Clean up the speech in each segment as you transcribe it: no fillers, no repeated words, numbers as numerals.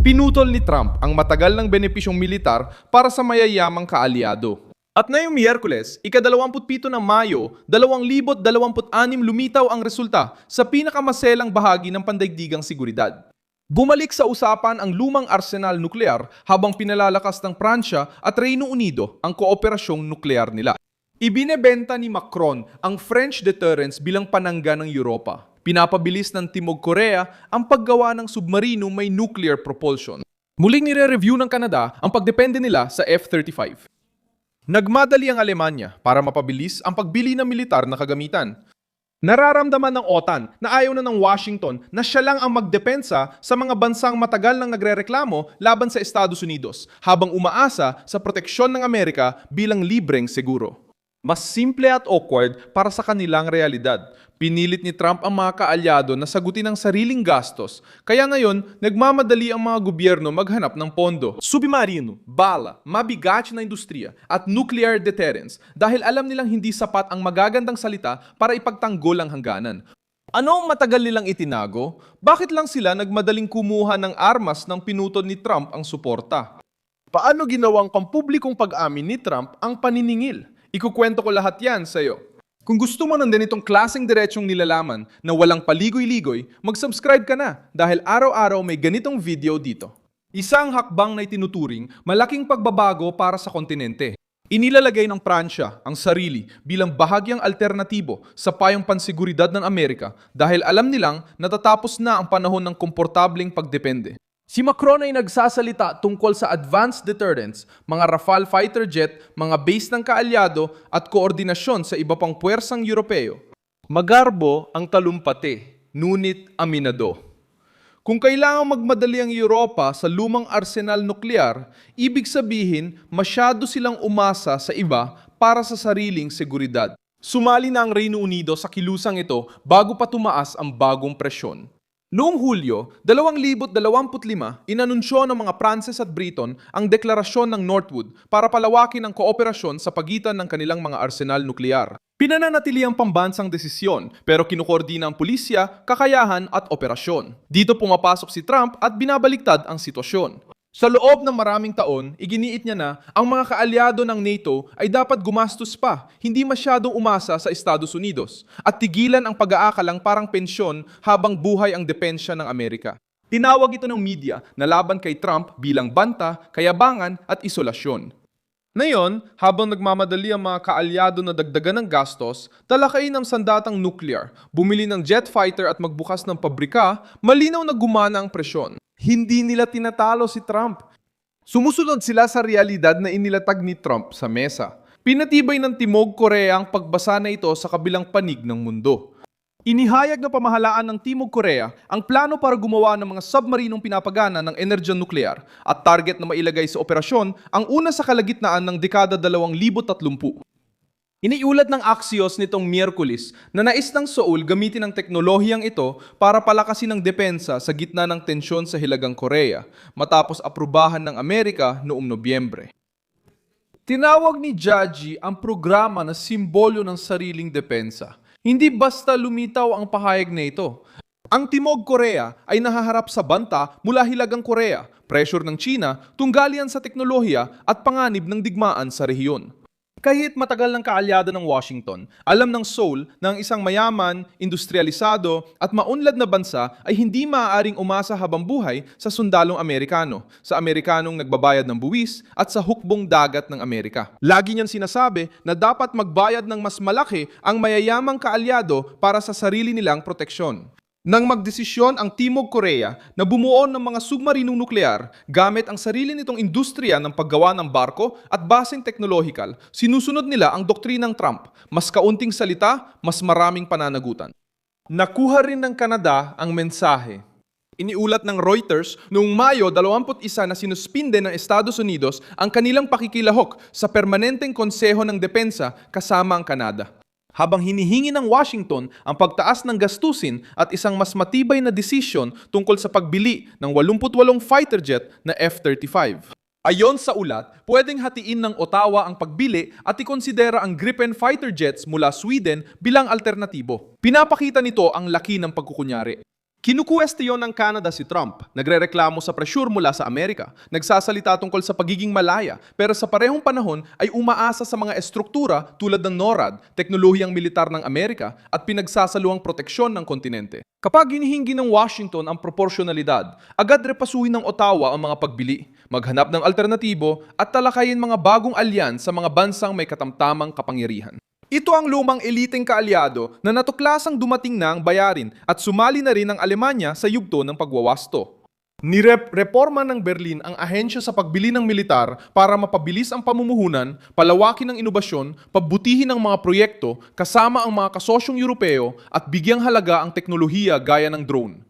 Pinutol ni Trump ang matagal ng benepisyong militar para sa mayayamang kaalyado. At ngayong Miyerkules, ika-27 ng Mayo, 2026 lumitaw ang resulta sa pinakamaselang bahagi ng pandaigdigang seguridad. Bumalik sa usapan ang lumang arsenal nuklear habang pinalalakas ng Pransya at Reino Unido ang kooperasyong nuklear nila. Ibinebenta ni Macron ang French deterrence bilang panangga ng Europa. Pinapabilis ng Timog Korea ang paggawa ng submarino may nuclear propulsion. Muling nire-review ng Canada ang pagdepende nila sa F-35. Nagmadali ang Alemanya para mapabilis ang pagbili ng militar na kagamitan. Nararamdaman ng OTAN na ayaw na ng Washington na siya lang ang magdepensa sa mga bansang matagal nang nagrereklamo laban sa Estados Unidos habang umaasa sa proteksyon ng Amerika bilang libreng seguro. Mas simple at awkward para sa kanilang realidad. Pinilit ni Trump ang mga kaalyado na sagutin ang sariling gastos. Kaya ngayon, nagmamadali ang mga gobyerno maghanap ng pondo. Submarino, bala, mabigat na industriya at nuclear deterrence dahil alam nilang hindi sapat ang magagandang salita para ipagtanggol ang hangganan. Ano ang matagal nilang itinago? Bakit lang sila nagmadaling kumuha ng armas nang pinutol ni Trump ang suporta? Paano ginawang pampublikong pag-amin ni Trump ang paniningil? Ikukwento ko lahat yan sa'yo. Kung gusto mo ng ganitong klaseng diretsyong nilalaman na walang paligoy-ligoy, mag-subscribe ka na dahil araw-araw may ganitong video dito. Isang hakbang na itinuturing malaking pagbabago para sa kontinente. Inilalagay ng Pransya ang sarili bilang bahagyang alternatibo sa payong pansiguridad ng Amerika dahil alam nilang natatapos na ang panahon ng komportableng pagdepende. Si Macron ay nagsasalita tungkol sa advanced deterrence, mga Rafale fighter jet, mga base ng kaalyado at koordinasyon sa iba pang puwersang Europeo. Magarbo ang talumpati, ngunit aminado. Kung kailangang magmadali ang Europa sa lumang arsenal nuklear, ibig sabihin masyado silang umasa sa iba para sa sariling seguridad. Sumali na ang Reino Unido sa kilusang ito bago pa tumaas ang bagong presyon. Noong Hulyo 2025, inanunsyo ng mga Pranses at Briton ang deklarasyon ng Northwood para palawakin ang kooperasyon sa pagitan ng kanilang mga arsenal nuklear. Pinananatili ang pambansang desisyon pero kinukoordina ang pulisya, kakayahan at operasyon. Dito pumapasok si Trump at binabaliktad ang sitwasyon. Sa loob ng maraming taon, iginiit niya na ang mga kaalyado ng NATO ay dapat gumastos pa, hindi masyadong umasa sa Estados Unidos, at tigilan ang pag-aakalang parang pensyon habang buhay ang depensya ng Amerika. Tinawag ito ng media na laban kay Trump bilang banta, kayabangan at isolasyon. Ngayon, habang nagmamadali ang mga kaalyado na dagdagan ng gastos, talakayin ng sandatang nuclear, bumili ng jet fighter at magbukas ng pabrika, malinaw na gumana ang presyon. Hindi nila tinatalo si Trump. Sumusunod sila sa realidad na inilatag ni Trump sa mesa. Pinatibay ng Timog Korea ang pagbasa na ito sa kabilang panig ng mundo. Inihayag ng pamahalaan ng Timog Korea ang plano para gumawa ng mga submarinong pinapagana ng enerhiya nuklear at target na mailagay sa operasyon ang una sa kalagitnaan ng dekada 2030. Iniulat ng Axios nitong Miyerkules na nais ng Seoul gamitin ang teknolohiyang ito para palakasin ang depensa sa gitna ng tensyon sa Hilagang Korea matapos aprubahan ng Amerika noong Nobyembre. Tinawag ni Jaji ang programa na simbolo ng sariling depensa. Hindi basta lumitaw ang pahayag na ito. Ang Timog Korea ay nahaharap sa banta mula Hilagang Korea, pressure ng China, tunggalian sa teknolohiya at panganib ng digmaan sa rehiyon. Kahit matagal ng kaalyado ng Washington, alam ng Seoul na ang isang mayaman, industrialisado at maunlad na bansa ay hindi maaaring umasa habang buhay sa sundalong Amerikano, sa Amerikanong nagbabayad ng buwis at sa hukbong dagat ng Amerika. Lagi niyang sinasabi na dapat magbayad ng mas malaki ang mayayamang kaalyado para sa sarili nilang proteksyon. Nang magdesisyon ang Timog Korea na bumuo ng mga submarinong nuklear gamit ang sarili nitong industriya ng paggawa ng barko at baseng teknolohikal, sinusunod nila ang doktrinang Trump, mas kaunting salita, mas maraming pananagutan. Nakuha rin ng Canada ang mensahe. Iniulat ng Reuters noong Mayo 21 na sinuspinde ng Estados Unidos ang kanilang pakikilahok sa Permanenteng Konseho ng Depensa kasama ang Canada. Habang hinihingi ng Washington ang pagtaas ng gastusin at isang mas matibay na desisyon tungkol sa pagbili ng 88 fighter jet na F-35. Ayon sa ulat, pwedeng hatiin ng Ottawa ang pagbili at ikonsidera ang Gripen fighter jets mula Sweden bilang alternatibo. Pinapakita nito ang laki ng pagkukunyari. Kinukuwestiyon ng Canada si Trump, nagrereklamo sa pressure mula sa Amerika, nagsasalita tungkol sa pagiging malaya, pero sa parehong panahon ay umaasa sa mga estruktura tulad ng NORAD, teknolohiyang militar ng Amerika, at pinagsasaluang proteksyon ng kontinente. Kapag hinihingi ng Washington ang proporsyonalidad, agad repasuhin ng Ottawa ang mga pagbili, maghanap ng alternatibo at talakayin mga bagong alyan sa mga bansang may katamtamang kapangyarihan. Ito ang lumang eliteng kaalyado na natuklasang dumating na ang bayarin at sumali na rin ang Alemanya sa yugto ng pagwawasto. Reforma ng Berlin ang ahensya sa pagbili ng militar para mapabilis ang pamumuhunan, palawakin ang inobasyon, pabutihin ang mga proyekto kasama ang mga kasosyong Europeo at bigyang halaga ang teknolohiya gaya ng drone.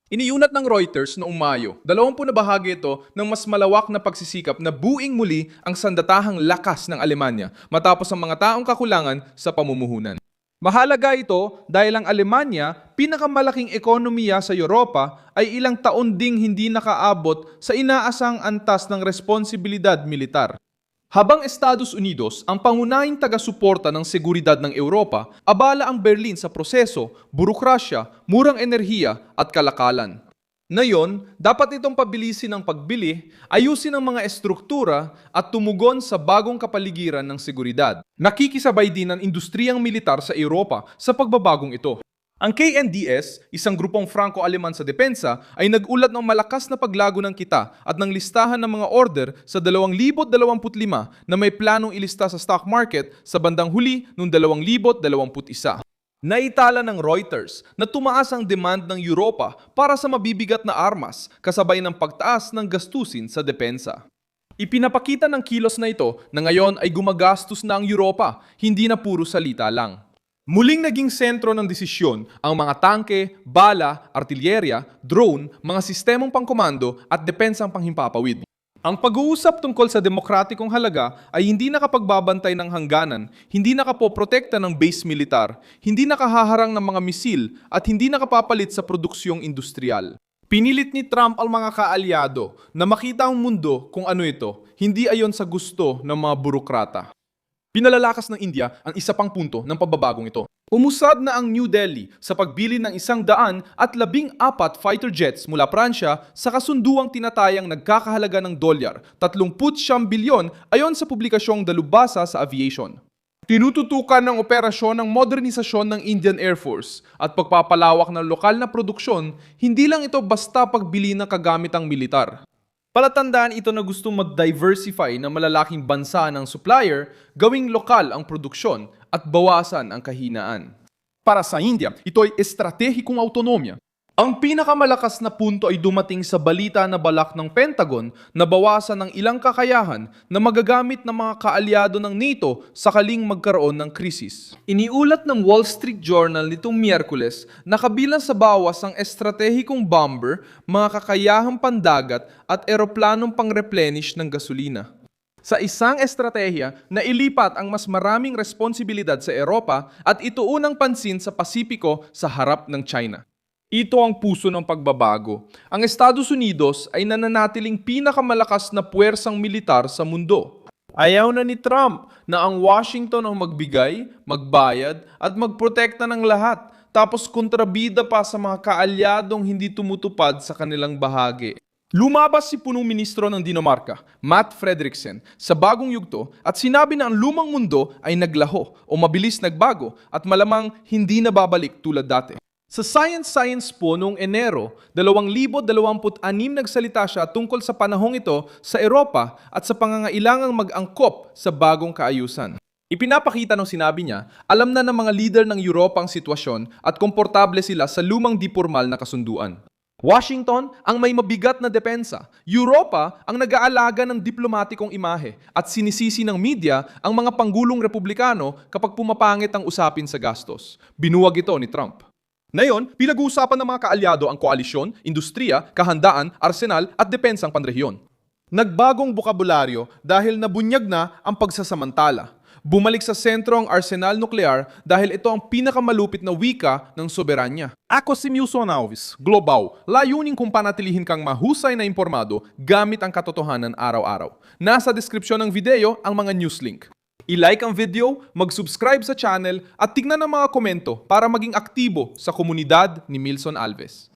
Iniunat ng Reuters noong Mayo, 20 na bahagi ito ng mas malawak na pagsisikap na buing muli ang sandatahang lakas ng Alemanya matapos ang mga taong kakulangan sa pamumuhunan. Mahalaga ito dahil ang Alemanya, pinakamalaking ekonomiya sa Europa, ay ilang taon ding hindi nakaabot sa inaasang antas ng responsibilidad militar. Habang Estados Unidos ang pangunahing taga-suporta ng seguridad ng Europa, abala ang Berlin sa proseso, burokrasya, murang enerhiya at kalakalan. Ngayon, dapat itong pabilisin ang pagbili, ayusin ang mga estruktura at tumugon sa bagong kapaligiran ng seguridad. Nakikisabay din ang industriyang militar sa Europa sa pagbabagong ito. Ang KNDS, isang grupong Franco-Aleman sa depensa, ay nag-ulat ng malakas na paglago ng kita at ng listahan ng mga order sa 2025 na may planong ilista sa stock market sa bandang huli noong 2021. Naitala ng Reuters na tumaas ang demand ng Europa para sa mabibigat na armas kasabay ng pagtaas ng gastusin sa depensa. Ipinapakita ng kilos na ito na ngayon ay gumagastos na ang Europa, hindi na puro salita lang. Muling naging sentro ng desisyon ang mga tangke, bala, artilyerya, drone, mga sistemang pangkomando at depensang panghimpapawid. Ang pag-uusap tungkol sa demokratikong halaga ay hindi nakapagbabantay ng hangganan, hindi nakapoprotekta ng base militar, hindi nakahaharang ng mga misil at hindi nakapapalit sa produksyong industrial. Pinilit ni Trump ang mga kaalyado na makita ang mundo kung ano ito, hindi ayon sa gusto ng mga burokrata. Pinalalakas ng India ang isa pang punto ng pagbabagong ito. Umusad na ang New Delhi sa pagbili ng 114 fighter jets mula Pransya sa kasunduang tinatayang nagkakahalaga ng dolyar, 39 bilyon ayon sa publikasyong dalubhasa sa aviation. Tinututukan ng operasyon ng modernisasyon ng Indian Air Force at pagpapalawak ng lokal na produksyon, hindi lang ito basta pagbili ng kagamitang militar. Palatandaan ito na gustong mag-diversify ng malalaking bansa ng supplier, gawing lokal ang produksyon at bawasan ang kahinaan. Para sa India, ito ay estratehikong autonomya. Ang pinakamalakas na punto ay dumating sa balita na balak ng Pentagon na bawasan ng ilang kakayahan na magagamit ng mga kaalyado ng NATO sakaling magkaroon ng krisis. Iniulat ng Wall Street Journal nitong Miyerkules na kabilang sa bawas ang estratehikong bomber, mga kakayahang pandagat at eroplanong pang-replenish ng gasolina. Sa isang estratehiya na ilipat ang mas maraming responsibilidad sa Europa at ituunang pansin sa Pasipiko sa harap ng China. Ito ang puso ng pagbabago. Ang Estados Unidos ay nananatiling pinakamalakas na puwersang militar sa mundo. Ayaw na ni Trump na ang Washington ang magbigay, magbayad at magprotekta ng lahat, tapos kontrabida pa sa mga kaalyadong hindi tumutupad sa kanilang bahagi. Lumabas si punong ministro ng Dinamarca, Matt Frederiksen, sa bagong yugto at sinabi na ang lumang mundo ay naglaho o mabilis nagbago at malamang hindi na babalik tulad dati. Sa Science po noong Enero, 2026 nagsalita siya tungkol sa panahong ito sa Europa at sa pangangailangang mag-angkop sa bagong kaayusan. Ipinapakita ng sinabi niya, alam na ng mga leader ng Europa ang sitwasyon at komportable sila sa lumang di-pormal na kasunduan. Washington ang may mabigat na depensa, Europa ang nag-aalaga ng diplomatikong imahe at sinisisi ng media ang mga panggulong republikano kapag pumapangit ang usapin sa gastos. Binuwag ito ni Trump. Ngayon, pinag-uusapan ng mga kaalyado ang koalisyon, industriya, kahandaan, arsenal at depensang panrehiyon. Nagbagong bokabularyo dahil nabunyag na ang pagsasamantala. Bumalik sa sentro ang arsenal nuklear dahil ito ang pinakamalupit na wika ng soberanya. Ako si Milson Alves, Global, layunin kung panatilihin kang mahusay na impormado gamit ang katotohanan araw-araw. Nasa deskripsyon ng video ang mga news link. I-like ang video, mag-subscribe sa channel at tignan ang mga komento para maging aktibo sa komunidad ni Milson Alves.